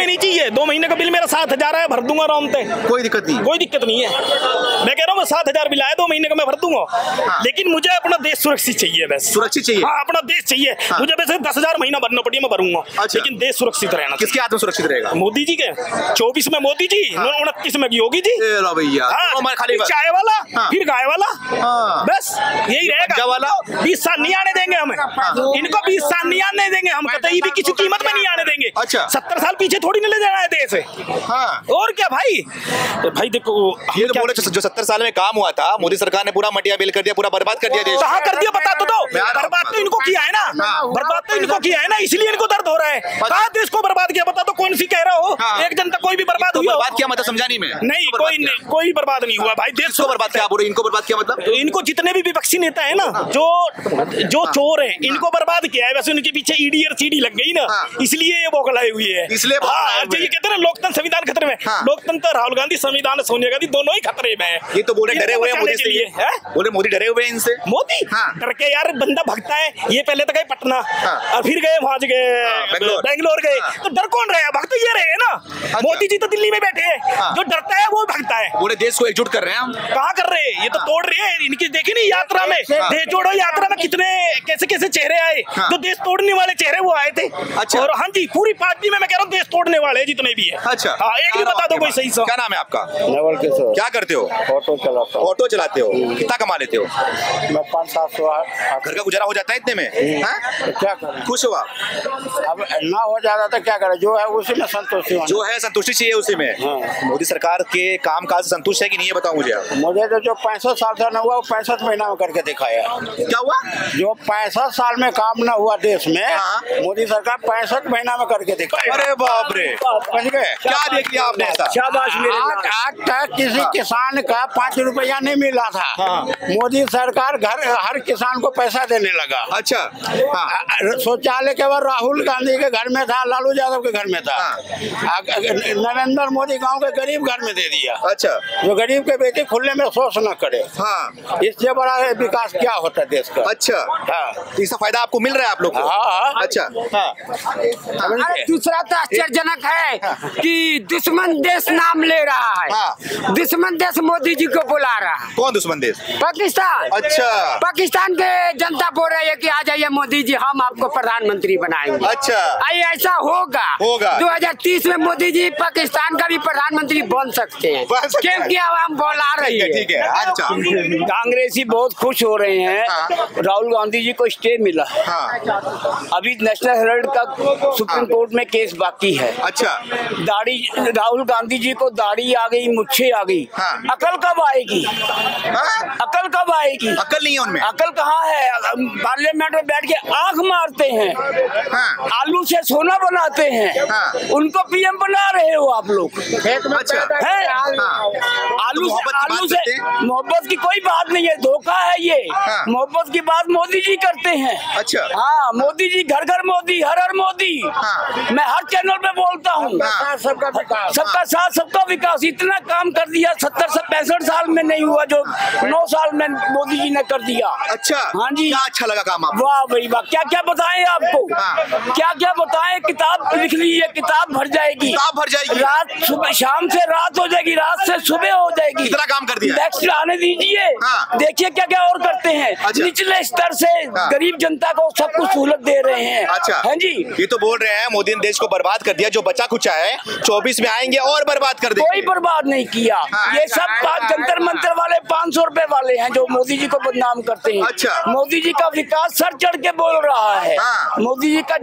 नहीं चाहिए। 2 महीने का बिल मेरा 7,000 है, भर दूंगा आराम से, कोई दिक्कत नहीं, कोई दिक्कत नहीं है। मैं कह रहा हूँ 7,000 बिल आया, 2 महीने का मैं भर दूंगा। हाँ। लेकिन मुझे अपना देश सुरक्षित चाहिए, बस सुरक्षित चाहिए। हाँ, अपना देश चाहिए। हाँ। मुझे वैसे 10,000 महीना भरना पड़े मैं भरूंगा, अच्छा। लेकिन देश सुरक्षित रहना। किसके हाथ में सुरक्षित रहेगा? मोदी जी के। 24 में मोदी जी, 29 में योगी जी। भैया खाली चाय वाला, फिर गाय वाला, बस यही रहेगा वाला। 20 साल नहीं आने देंगे हमें, इनको 20 साल नहीं आने देंगे हम, कतई भी किसी कीमत में नहीं आने देंगे। अच्छा। 70 साल पीछे थोड़ी नहीं ले जाना है देश। और क्या भाई, भाई देखो ये तो बोले जो 70 साल में काम हुआ था, मोदी सरकार ने पूरा मटिया बेल कर दिया, पूरा बर्बाद कर दिया देश। कहाँ कर दिया बता तो, बर्बाद तो इनको किया है ना, बर्बाद तो इनको किया है ना, इसलिए इनको दर्द हो रहा है। कहाँ देश को बर्बाद किया बता तो, कौन सी कह रहा हो? एक जनता कोई भी बर्बाद हुई? बर्बाद किया मतलब समझा नहीं मैं। नहीं, कोई बर्बाद नहीं हुआ भाई। देश को बर्बाद किया, आप बोल रहे इनको बर्बाद किया मतलब? इनको जितने भी विपक्षी नेता है ना, जो चोर है, इनको बर्बाद किया है। वैसे उनके पीछे ईडी और सीडी लग गई ना, इसलिए ये बौखलाए हुई है। इसलिए ये कहते हैं लोकतंत्र संविधान खतरे में। लोकतंत्र राहुल गांधी, संविधान सोनिया गांधी, दोनों ही खतरे में है। ये तो बोले डरे हुए हैं मोदी से, बोले मोदी डरे हुए हैं इनसे। मोदी डर के यार बंदा भगता है। ये पहले तो गए पटना और फिर गए वहां गए बेंगलोर गए, तो डर कौन रहे? भक्त ये रहे ना। मोदी जी तो दिल्ली में बैठे हैं, जो डरता है वो भगता है। पूरे देश को एकजुट कर रहे हैं हम। कहाँ कर रहे हैं? ये तो तोड़ रहे हैं। इनकी देखी नहीं यात्रा में, देश जोड़ो यात्रा में कितने कैसे चेहरे आए, जो देश तोड़ने वाले चेहरे वो आए थे। अच्छा। और हाँ जी, पूरी पार्टी में मैं कह रहा हूँ देश तोड़ने वाले जितने भी है। अच्छा। हाँ, एक भी बता दो कोई सही सा। क्या नाम है आपका? नवल किशोर। क्या करते हो? ऑटो चलाता हूँ। ऑटो चलाते हो? कितना कमा लेते हो? मैं 500-700। घर का गुजारा हो जाता है इतने में? तो क्या करें? खुश हुआ? अब ना हो जाता तो क्या करें, जो है उसी में संतुष्टि होना। जो है संतुष्टि चाहिए उसी में। मोदी सरकार के काम काज से संतुष्ट है कि नहीं, ये बताओ मुझे। मुझे तो जो 65 साल से न हुआ वो 65 महीना में करके दिखाया। क्या हुआ? जो 65 साल में काम न हुआ देश में, मोदी सरकार 65 महीना में करके दिखाया। अरे बाप रे, समझ गए? क्या देख लिया आपने ऐसा? आज तक किसी किसान का 5 रुपया नहीं मिला था। मोदी सरकार हर किसान को पैसा देने लगा। अच्छा। शौचालय केवल राहुल गांधी के घर में था, लालू यादव के घर में था। नरेंद्र मोदी गांव के गरीब घर में दे दिया। अच्छा। जो गरीब के बेटे खुले में शोष न करे। इससे बड़ा विकास क्या होता है देश का? अच्छा। इसका फायदा आपको मिल रहा है आप लोग को? अच्छा। दूसरा तो आश्चर्यजनक है कि दुश्मन देश नाम ले रहा है। दुश्मन देश मोदी जी को बुला रहा है। कौन दुश्मन देश? पाकिस्तान। अच्छा। पाकिस्तान के जनता बोल रही है कि आ जाइए मोदी जी, हम आपको प्रधानमंत्री बनाएंगे। अच्छा। ऐसा होगा 2030 में मोदी जी पाकिस्तान का भी प्रधानमंत्री बन सकते हैं, क्योंकि आवाम बोला रही है। ठीक है। अच्छा। कांग्रेसी बहुत खुश हो रहे हैं। राहुल गांधी जी को स्टे मिला। अभी नेशनल हेराल्ड का सुप्रीम कोर्ट में केस बाकी है। अच्छा। दाढ़ी, राहुल गांधी जी को दाढ़ी आ गई, मुच्छे आ गई। अकल कब आएगी? अकल कब आएगी? अकल नहीं है उनमें। अकल कहाँ है? पार्लियामेंट में बैठ के आंख मारते हैं, आलू से सोना बनाते हैं। उनको पीएम बना रहे हो आप लोग। अच्छा। आलू से मोहब्बत की कोई बात नहीं है, धोखा है ये। मोहब्बत की बात मोदी जी करते हैं। अच्छा। हाँ, मोदी जी घर घर मोदी, हर हर मोदी। मैं हर चैनल पे बोलता हूँ, सबका साथ सबका विकास। इतना काम कर दिया 70 से 65 साल में नहीं हुआ जो 9 साल में मोदी जी ने कर दिया। अच्छा। हाँ जी। क्या अच्छा लगा काम आपको? वाह भाई वाह, क्या क्या बताएं आपको, क्या क्या बताएं। किताब लिख लीजिए, किताब भर जाएगी। रात सुबह, शाम से रात हो जाएगी, रात से सुबह हो जाएगी। इतना काम कर दिया। नेक्स्ट आने दीजिए, देखिए क्या क्या और करते हैं। निचले स्तर से गरीब जनता को सब कुछ सहूलत दे रहे हैं। अच्छा। हाँ जी। ये तो बोल रहे हैं मोदी ने देश को बर्बाद कर दिया, जो बचा कुचा है 24 में आएंगे और बर्बाद कर देंगे। कोई बर्बाद नहीं किया। ये सब जंतर मंतर वाले 500 रुपए वाले हैं जो मोदी जी को बदनाम करते हैं। अच्छा। मोदी जी का विकास सर चढ़ के बोल रहा है। मोदी जी का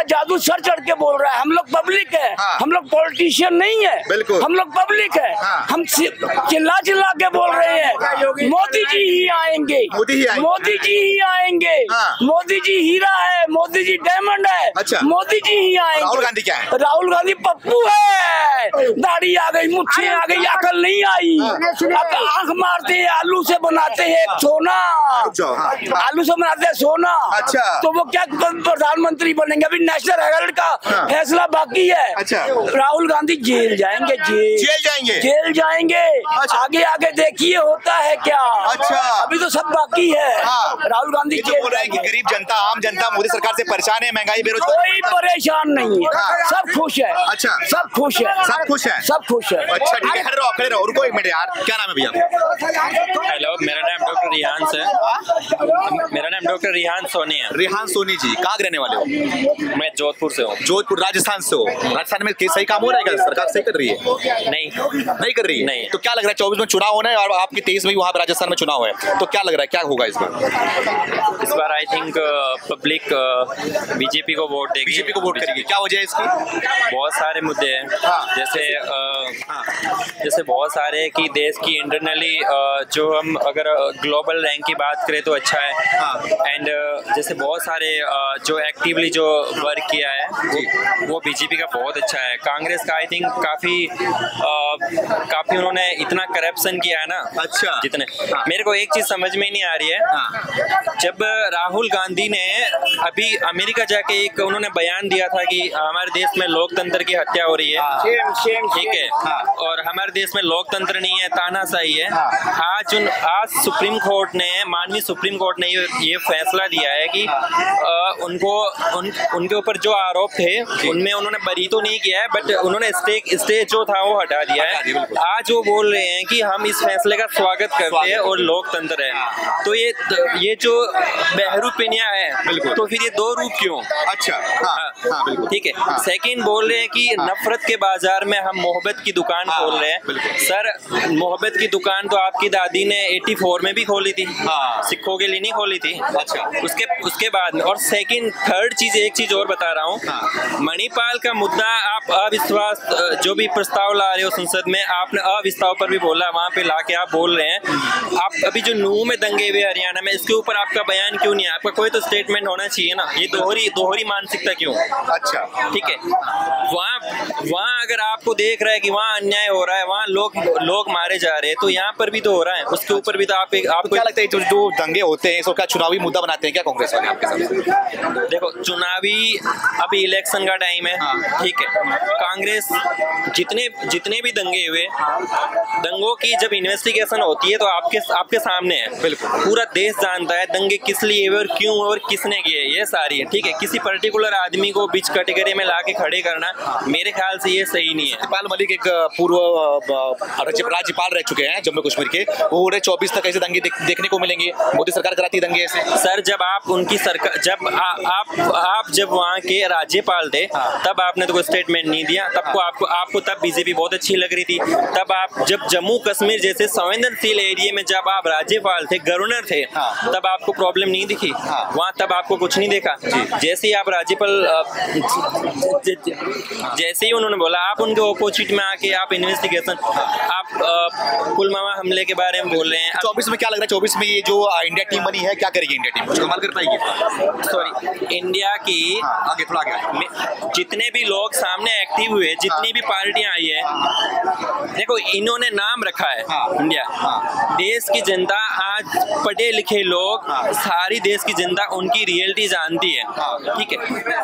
जादू सर चढ़ के बोल रहा है। हम लोग पब्लिक है, हम लोग पॉलिटिशियन नहीं है, बिल्कुल हम लोग पब्लिक है। हम चिल्ला के बोल रहे हैं मोदी जी ही आएंगे, मोदी जी ही आएंगे। मोदी जी हीरा है, मोदी जी डायमंड है। अच्छा। मोदी जी ही आएंगे। राहुल गांधी क्या है? राहुल गांधी पप्पू है। दाढ़ी आ गई, मुच्छे आ गई, अकल नहीं आई। आंख मारते हैं, आलू से बनाते हैं सोना। आलू से बनाते हैं सोना। अच्छा। तो वो क्या प्रधानमंत्री बनेंगे? अभी नेशनल हेराल्ड का फैसला बाकी है। अच्छा। राहुल गांधी जेल जाएंगे, जेल जाएंगे। अच्छा। आगे आगे देखिए होता है क्या। अच्छा। अभी तो सब बाकी है। राहुल गांधी बोल रहे हैं कि गरीब जनता, आम जनता मोदी सरकार से परेशान है, महंगाई, बेरोजगारी, कोई परेशान नहीं है, सब खुश है। अच्छा, सब खुश है, सब खुश है, सब खुश है। अच्छा ठीक है, खड़े रहो, रुको एक मिनट यार। क्या नाम है भैया? हेलो, मेरा नाम डॉक्टर रिहान है। मेरा नाम डॉक्टर रिहान सोनी है। रिहान सोनी जी, कहाँ के रहने वाले हो? मैं जोधपुर से हूँ। जोधपुर, राजस्थान से हो। राजस्थान में सही काम हो रहा है क्या? सरकार सही कर रही है? नहीं कर रही है। नहीं। तो क्या लग रहा है 24 में चुनाव होना है और आपके 23 में वहाँ राजस्थान में चुनाव है, तो क्या लग रहा है क्या होगा इस बार? इस बार आई थिंक पब्लिक बीजेपी को वोट देगी। बीजेपी को वोट करेगी, क्या वजह है इसकी? बहुत सारे मुद्दे हैं, जैसे बहुत सारे कि देश की इंटरनली जो हम अगर ग्लोबल रैंक की बात करें तो अच्छा है। एंड जैसे बहुत सारे जो एक्टिवली जो वर्क किया है वो बीजेपी का बहुत अच्छा है। कांग्रेस का आई थिंक काफी उन्होंने इतना करप्शन किया है ना। अच्छा। जितने मेरे को एक चीज समझ में नहीं आ रही है, जब राहुल गांधी ने अभी अमेरिका जाके एक उन्होंने बयान दिया था कि हमारे देश में लोकतंत्र की हत्या हो रही है, ठीक है, और हमारे देश में लोकतंत्र नहीं है, तानाशाही है। आज सुप्रीम कोर्ट ने, माननीय सुप्रीम कोर्ट ने ये फैसला दिया है कि उनके ऊपर जो आरोप थे उनमें उन्होंने बरी तो नहीं किया है, बट उन्होंने स्टे जो था वो हटा दिया है। आज वो बोल रहे हैं कि हम इस फैसले का स्वागत करते हैं और लोकतंत्र है। तो ये जो बहरूपिनिया है, तो फिर ये दो रूप क्यों? अच्छा, बिल्कुल ठीक है। सेकंड बोल रहे हैं कि नफरत के बाजार में हम मोहब्बत की दुकान खोल रहे हैं। सर, मोहब्बत की दुकान तो आपकी दादी ने 84 में भी खोली थी, सिखों के लिए नहीं खोली थी। अच्छा। उसके बाद में, और सेकंड थर्ड चीज, एक चीज और बता रहा हूँ, मणिपाल का मुद्दा आप अविश्वास जो भी प्रस्ताव ला रहे हो संसद में, आपने अविश्वास पर भी बोला, वहाँ पे लाके आप बोल रहे हैं। आप अभी जो नूह में दंगे हुए हरियाणा में, इसके ऊपर आपका बयान क्यों नहीं है? आपका कोई तो स्टेटमेंट होना चाहिए ना। ये दोहरी मानसिकता क्यों? अच्छा, ठीक है। वहाँ अगर आपको देख रहा है कि वहाँ अन्याय हो रहा है, वहाँ लोग मारे जा रहे हैं, तो यहाँ पर भी तो हो रहा है, उसके ऊपर भी तो आपको क्या लगता है जो दंगे होते हैं इसको क्या चुनावी मुद्दा बनाते हैं क्या कांग्रेस वाले आपके साथ? देखो, चुनावी अभी इलेक्शन का टाइम है, ठीक है। कांग्रेस जितने भी दंगे हुए, दंगों की जब इन्वेस्टिगेशन होती है तो आपके सामने है, बिल्कुल पूरा देश जानता है दंगे किस लिए हुए और क्यों और किसने किए, ये सारी है, ठीक है। किसी पर्टिकुलर आदमी को बीच कैटेगरी में लाके खड़े करना मेरे ख्याल से ये सही नहीं है। सत्यपाल मलिक एक पूर्व राज्यपाल रह चुके हैं जम्मू कश्मीर के, वो 24 तक ऐसे दंगे देखने को मिलेंगे, मोदी सरकार कराती है दंगे ऐसे। सर, जब आप उनकी सरकार, जब वहाँ के राज्यपाल थे तब आपने तो कोई स्टेटमेंट नहीं दिया, आपको तब बीजेपी बहुत अच्छी लग रही थी। तब आप जब जम्मू कश्मीर जैसे संवेदनशील एरिया में जब आप राज्यपाल थे, गवर्नर थे, तब आपको प्रॉब्लम नहीं दिखी वहाँ, तब आपको कुछ नहीं देखा। जैसे ही आप राज्यपाल, जैसे ही उन्होंने बोला, आप उनके ऑपोजिट में आके आप इन्वेस्टिगेशन, आप पुलवामा हमले के बारे में बोल रहे हैं। 24 में क्या लग रहा है? 24 में ये जो इंडिया टीम बनी है, क्या करेगी इंडिया टीम? कुछ कमाल कर पाएगी? सॉरी, इंडिया की आगे थोड़ा आगे जितने भी लोग सामने एक्टिव हुए, जितनी भी पार्टियां आई है, देखो इन्होंने नाम रखा है इंडिया। देश की जनता आज, पढ़े लिखे लोग, सारी देश की जनता उनकी रियलिटी जानती है, ठीक है।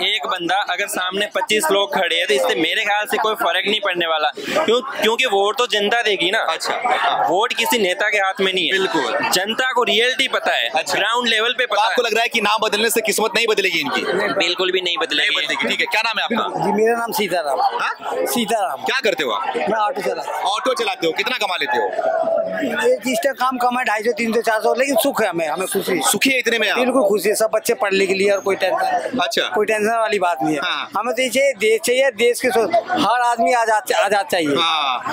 एक बंदा अगर सामने 25 लोग खड़े हैं तो इससे मेरे ख्याल से कोई फर्क नहीं पड़ने वाला, क्योंकि वोट तो जनता देगी ना। अच्छा। वोट किसी नेता के हाथ में नहीं है, बिल्कुल जनता को रियलिटी पता है, ग्राउंड लेवल पे पता है। आपको लग रहा है कि नाम बदलने से किस्मत नहीं बदलेगी इनकी? बिल्कुल भी नहीं बदलेगी। ठीक है, क्या नाम है आपका? जी, मेरा नाम सीताराम। सीताराम। क्या करते हो आप? मैं ऑटो चलाते हो। कितना कमा लेते हो? एक काम कमा 250, 300, 400, लेकिन सुख है, हमें खुशी। सुखी है इतने में? बिल्कुल खुशी है, सब बच्चे पढ़ने के लिए और कोई टेंशन, अच्छा, कोई टेंशन वाली बात नहीं है। हमें तो देश चाहिए, देश के हर आदमी आजाद चाहिए।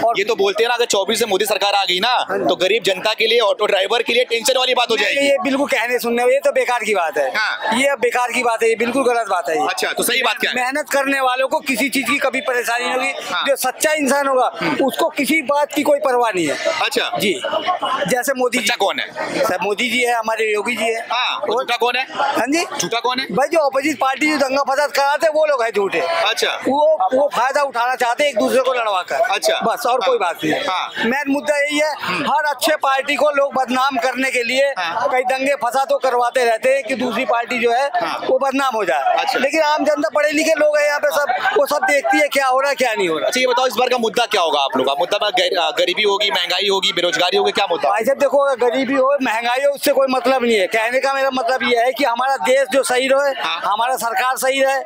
और ये तो बोलते हैं ना, अगर 24 से मोदी सरकार आ गई ना तो गरीब जनता के लिए, ऑटो ड्राइवर के लिए टेंशन वाली बात हो जाएगी। ये बिल्कुल कहने सुनने, ये तो बेकार की बात है। ये बेकार की बात है, ये बिल्कुल गलत बात है। अच्छा, तो सही बात क्या है? मेहनत करने वालों को किसी चीज की कभी परेशानी नहीं होगी। जो सच्चा इंसान होगा उसको किसी बात की कोई परवाह नहीं है। अच्छा जी, जैसे मोदी जी। कौन है? सर, मोदी जी है, हमारे योगी जी है। झूठा कौन है? हाँ जी, झूठा कौन है? भाई जो अपोजिट पार्टी जो दंगा फसाद कराते वो लोग है झूठे। अच्छा, वो फायदा उठाना चाहते एक दूसरे को लड़वा कर। अच्छा, बस, और कोई बात नहीं। मेन मुद्दा यही है, हर अच्छे पार्टी को लोग बदनाम करने के लिए कई दंगे फसाद तो करवाते रहते हैं कि दूसरी पार्टी जो है वो बदनाम हो जाए। लेकिन आम जनता, पढ़े लिखे लोग है यहाँ पे सब वो सब देखती है क्या हो रहा है क्या नहीं हो रहा। अच्छा ये बताओ इस बार का मुद्दा क्या होगा आप लोग का? मुद्दा में गरीबी होगी, महंगाई होगी, बेरोजगारी होगी, क्या मुद्दा? भाई साहब देखो गरीबी हो महंगाई हो उससे कोई मतलब नहीं है। कहने का मेरा मतलब ये है कि हमारा देश जो सही रहे, हमारा सरकार सही रहे,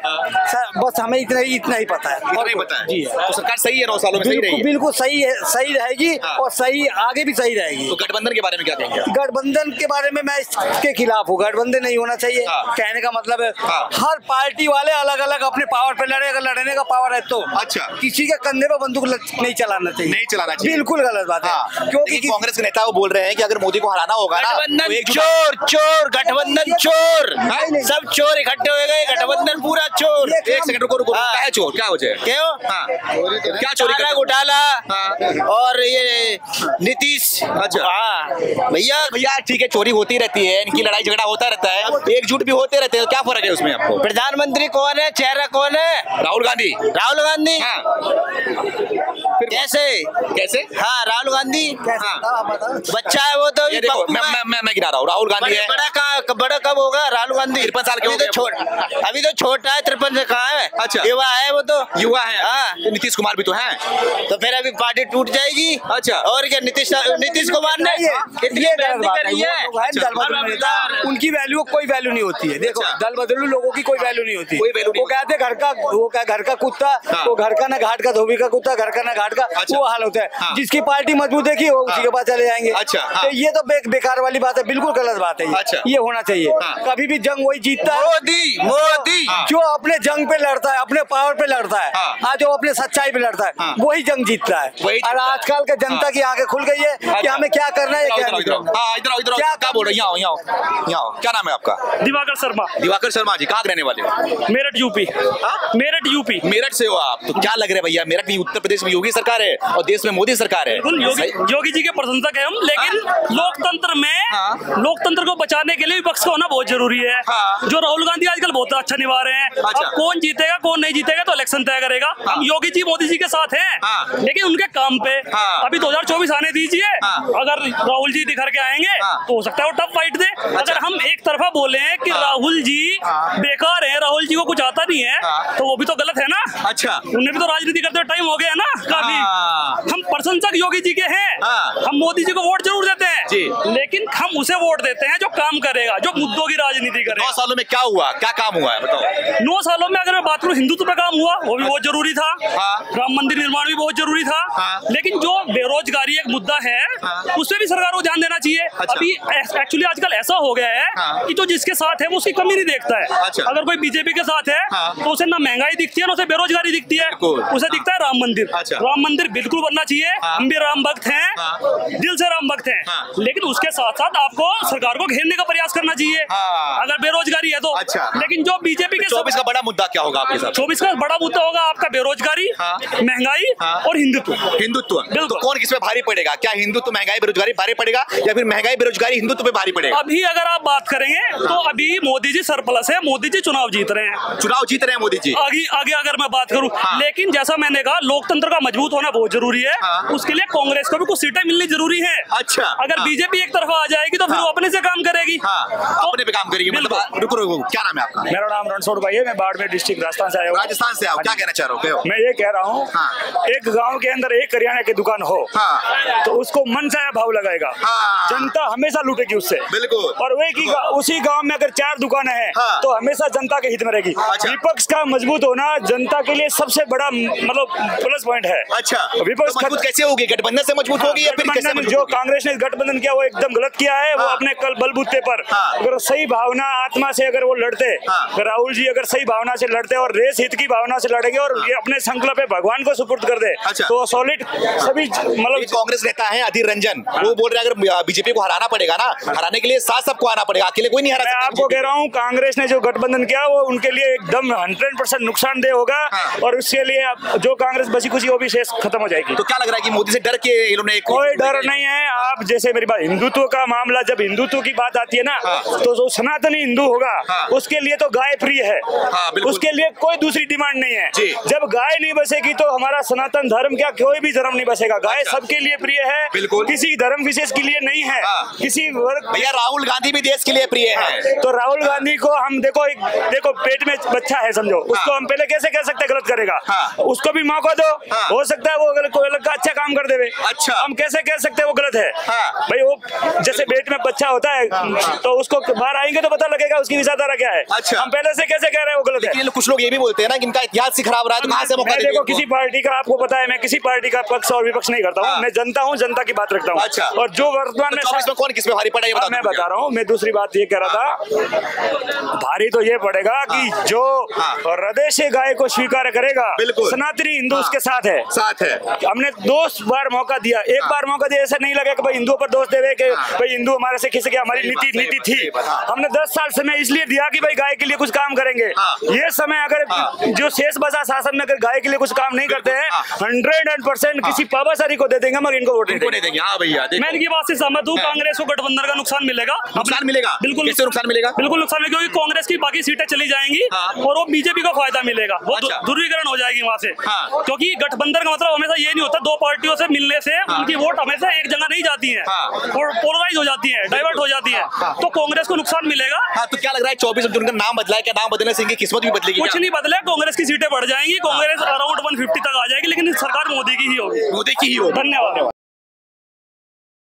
बस हमें इतना ही पता है। इतना ही पता है जी तो सरकार सही है 9 सालों में सही रहेगी? बिल्कुल सही है, सही रहेगी और सही आगे भी सही रहेगी। तो गठबंधन के बारे में क्या कहेंगे? गठबंधन के बारे में मैं इसके खिलाफ हूँ। गठबंधन नहीं होना चाहिए। कहने का मतलब है हर पार्टी वाले अलग अलग अपने पावर पे लड़े, अगर लड़ने का पावर है तो अच्छा किसी के कंधे पे बंदूक नहीं चलाना चाहिए। नहीं चलाना चाहिए, बिल्कुल गलत बात है। क्योंकि कांग्रेस के नेता वो बोल रहे हैं कि अगर मोदी को हराना होगा ना गठबंधन चोर चोर, गठबंधन चोर, सब चोर इकट्ठे हो गए, गठबंधन पूरा चोर। एक सेकंड रुको रुको, क्या है चोर, क्या वजह है? क्यों क्या चोरी चारा घोटाला और ये नीतीश। अच्छा भैया भैया ठीक है, चोरी होती रहती है, इनकी लड़ाई झगड़ा होता रहता है, एकजुट भी होते रहते हैं, क्या फर्क है उसमें आपको? प्रधानमंत्री कौन है, चेहरा कौन है? राहुल गांधी। राहुल गांधी कैसे कैसे? हाँ राहुल गांधी बच्चा है वो तो। ये देखो मैं गिरा रहा हूँ, राहुल गांधी है। बड़ा कब होगा राहुल गांधी? 53 साल के अभी तो छोटा है, 53 से कहाँ है? अच्छा युवा है वो तो, युवा है। हाँ नीतीश कुमार भी तो है, तो फिर अभी पार्टी टूट जाएगी। अच्छा और क्या नीतीश कुमार ने ये गलत बात है। उनकी वैल्यू कोई वैल्यू नहीं होती है। देखो दल बदलू लोगों की कोई वैल्यू नहीं होती। वो कहते घर का कुत्ता, वो घर का ना घाट का, धोबी का कुत्ता घर का ना घाट का, वो हाल होता है। जिसकी पार्टी मजबूत देखी वो उसी के पास चले जाएंगे। तो ये तो बेकार वाली बात है, बिल्कुल गलत बात है। ये होना चाहिए। कभी भी जंग वही जीतता है, मोदी जो अपने जंग पे लड़ता है, अपने पावर पे लड़ता है, आज जो अपने सच्चाई पे लड़ता है वही जंग जीतता है। और आजकल के जनता की आंखें खुल गई है कि हमें क्या करना है। इधर क्या बोल रहे हैं? यहाँ क्या नाम है आपका? दिवाकर शर्मा। दिवाकर शर्मा जी कहाँ रहने वाले हो? मेरठ यूपी। मेरठ यूपी। मेरठ से हो आप? तो क्या लग रहा है भैया, मेरठ में उत्तर प्रदेश में योगी सरकार है और देश में मोदी सरकार है। योगी जी के प्रशंसक है हम, लेकिन लोकतंत्र में लोकतंत्र को बचाने के लिए विपक्ष का होना बहुत जरूरी है। जो राहुल गांधी आजकल बहुत अच्छा निभा रहे हैं। अब कौन जीतेगा कौन नहीं जीतेगा तो इलेक्शन तय करेगा। हम योगी जी मोदी जी के साथ हैं, लेकिन उनके काम पे अभी 2024 आने दीजिए। अगर राहुल जी निखर के आएंगे तो हो सकता है वो टफ फाइट दे। अगर हम एक तरफा बोले हैं कि राहुल जी बेकार है, राहुल जी को कुछ आता नहीं है, तो वो भी तो गलत है ना। अच्छा उन्हें भी तो राजनीति करते हुए टाइम हो गया ना काफी। हम प्रशंसक योगी जी के हैं, हम मोदी जी को वोट जरूर देते हैं, लेकिन हम उसे वोट देते हैं जो काम करेगा, जो मुद्दों की राजनीति करेगा। 9 सालों में क्या हुआ, क्या काम हुआ है बताओ? 9 सालों में अगर मैं बात करूं, हिंदुत्व पे काम हुआ, वो भी बहुत जरूरी था। राम मंदिर निर्माण भी बहुत जरूरी था। लेकिन जो बेरोजगारी एक मुद्दा है उस पर भी सरकार को ध्यान देना चाहिए। अभी एक्चुअली आजकल ऐसा हो गया है कि जो जिसके साथ है वो उसकी कमी नहीं देखता है। अगर कोई बीजेपी के साथ है तो उसे ना महंगाई दिखती है ना उसे बेरोजगारी दिखती है, उसे दिखता है राम मंदिर। राम मंदिर बिल्कुल बनना चाहिए, हम भी राम भक्त हैं, दिल से राम भक्त हैं, लेकिन उसके साथ साथ आपको सरकार को घेरने का प्रयास करना चाहिए अगर बेरोजगारी है तो। लेकिन जो बीजेपी के 24 का बड़ा मुद्दा क्या होगा आपके साथ? 24 का बड़ा मुद्दा होगा आपका बेरोजगारी, महंगाई और हिंदुत्व। तो कौन किस पे भारी पड़ेगा? क्या हिंदुत्व महंगाई बेरोजगारी भारी पड़ेगा या फिर महंगाई बेरोजगारी हिंदुत्व पे भारी पड़ेगा? अभी अगर आप बात करेंगे तो अभी मोदी जी सरप्लस है, मोदी जी चुनाव जीत रहे हैं मोदी जी। आगे अगर मैं बात करूं, लेकिन जैसा मैंने कहा लोकतंत्र का मजबूत होना बहुत जरूरी है। उसके लिए कांग्रेस को भी कुछ सीटें मिलनी जरूरी है। अच्छा अगर बीजेपी एक तरफा आ जाएगी तो फिर वो अपने से काम करेगी। अपने पे काम करेगी। रुको क्या नाम है आपका? मेरा नाम रणछोड़ भाई है, मैं बाड़मेर डिस्ट्रिक्ट राजस्थान से आया हूँ। राजस्थान से आओ, क्या कहना चाह रहे हो? मैं ये कह रहा हूँ एक गांव के अंदर एक करियाने की दुकान हो तो उसको मन चाहे भाव लगाएगा, जनता हमेशा लूटेगी उससे। बिल्कुल। और उसी गांव में अगर 4 दुकानें हैं तो हमेशा जनता के हित में रहेगी। विपक्ष का मजबूत होना जनता के लिए सबसे बड़ा मतलब प्लस पॉइंट है। अच्छा विपक्ष तो मजबूत कैसे होगी? गठबंधन से मजबूत होगी या फिर कैसे? जो कांग्रेस ने गठबंधन किया वो एकदम गलत किया है। वो अपने कल बलबूते पर अगर सही भावना आत्मा से अगर वो लड़ते, राहुल जी अगर सही भावना से लड़ते और देश हित की भावना से लड़ेंगे और ये अपने संकल्प भगवान को सुपुर्द कर दे तो सॉलिड सभी मतलब। कांग्रेस नेता है अधीर रंजन, वो बोल रहे हैं अगर बीजेपी को हराना पड़ेगा ना, हराने के लिए साथ सबको आना पड़ेगा, अकेले कोई नहीं हरा सकता। मैं आपको कह रहा हूँ कांग्रेस ने जो गठबंधन किया वो उनके लिए एकदम 100% नुकसानदेह होगा और उसके लिए जो कांग्रेस बची खुशी वो भी शेष खत्म हो जाएगी। तो क्या लग रहा है कि मोदी से डर के इन्होंने? कोई डर नहीं है। आप जैसे मेरी बात, हिंदुत्व का मामला, जब हिंदुत्व की बात आती है ना, तो जो सनातनी हिंदू होगा उसके लिए तो गाय प्रिय है, उसके लिए कोई दूसरी डिमांड नहीं है। जब गाय नहीं बसेगी तो हमारा सनातन धर्म क्या कोई भी धर्म नहीं बसेगा। गाय सबके लिए प्रिय है, किसी धर्म विशेष के लिए नहीं है, किसी वर्ग। भैया राहुल गांधी भी देश के लिए प्रिय है, तो राहुल गांधी को हम देखो पेट में बच्चा है समझो, उसको हम पहले कैसे कह सकते गलत करेगा, उसको भी मौका दो, हो सकता है वो कोई अलग का अच्छा काम कर देवे। अच्छा, हम कैसे कह सकते हैं वो गलत है? भाई वो जैसे पेट में बच्चा होता है तो उसको बाहर आएंगे तो पता लगेगा उसकी विचारधारा क्या है। अच्छा, हम पहले से कैसे कह रहे हैं वो गलत है? कुछ लोग ये भी बोलते हैं ना कि इनका इतिहास ही खराब रहा है, तो कहां से मौका देंगे? देखो किसी पार्टी का, आपको पता है मैं किसी पार्टी का पक्ष और विपक्ष नहीं करता हूँ, मैं जनता हूँ, जनता की बात रखता हूँ। अच्छा, और जो वर्तमान में कौन किस पे भारी पड़ा है मैं बता रहा हूँ। मैं दूसरी बात ये कह रहा था, भारी तो ये पड़ेगा कि जो हृदय से गाय को स्वीकार करेगा, सनातनी हिंदू उसके साथ है। हमने 2 बार मौका दिया, एक बार मौका दिया, ऐसा नहीं लगा कि भाई हिंदुओं पर दोष देवे कि भाई हिंदू हमारे से खिसके, हमारी नीति थी। हमने 10 साल समय इसलिए दिया कि भाई गाय के लिए कुछ काम करेंगे। ये समय अगर जो शेष बचा शासन में अगर गाय के लिए कुछ काम नहीं करते हैं, 100% किसी पाबासारी को दे देंगे, मगर इनको वोट नहीं देंगे। हाँ भैया, मैं इनकी बात से सहमत हूँ। कांग्रेस को गठबंधन का नुकसान मिलेगा, बिल्कुल कैसे नुकसान मिलेगा? बिल्कुल नुकसान मिलेगा, क्योंकि कांग्रेस की बाकी सीटें चली जाएंगी और वो बीजेपी को फायदा मिलेगा, वो ध्रुवीकरण हो जाएगी वहां से। क्योंकि गठबंधन का मतलब हमेशा ये नहीं होता 2 पार्टियों से मिलने से उनकी वोट हमेशा एक जगह नहीं जाती है और पोलराइज हो जाती है, डाइवर्ट हो जाती है, तो कांग्रेस को नुकसान मिलेगा। तो क्या लग रहा है 24 में उनका नाम बदला है, क्या नाम बदलने से इनकी किस्मत भी बदलेगी? कुछ नहीं बदले, कांग्रेस की सीटें बढ़ जाएंगी, कांग्रेस अराउंड 150 तक आ जाएगी, लेकिन सरकार मोदी की ही होगी। मोदी की ही होगी। धन्यवाद।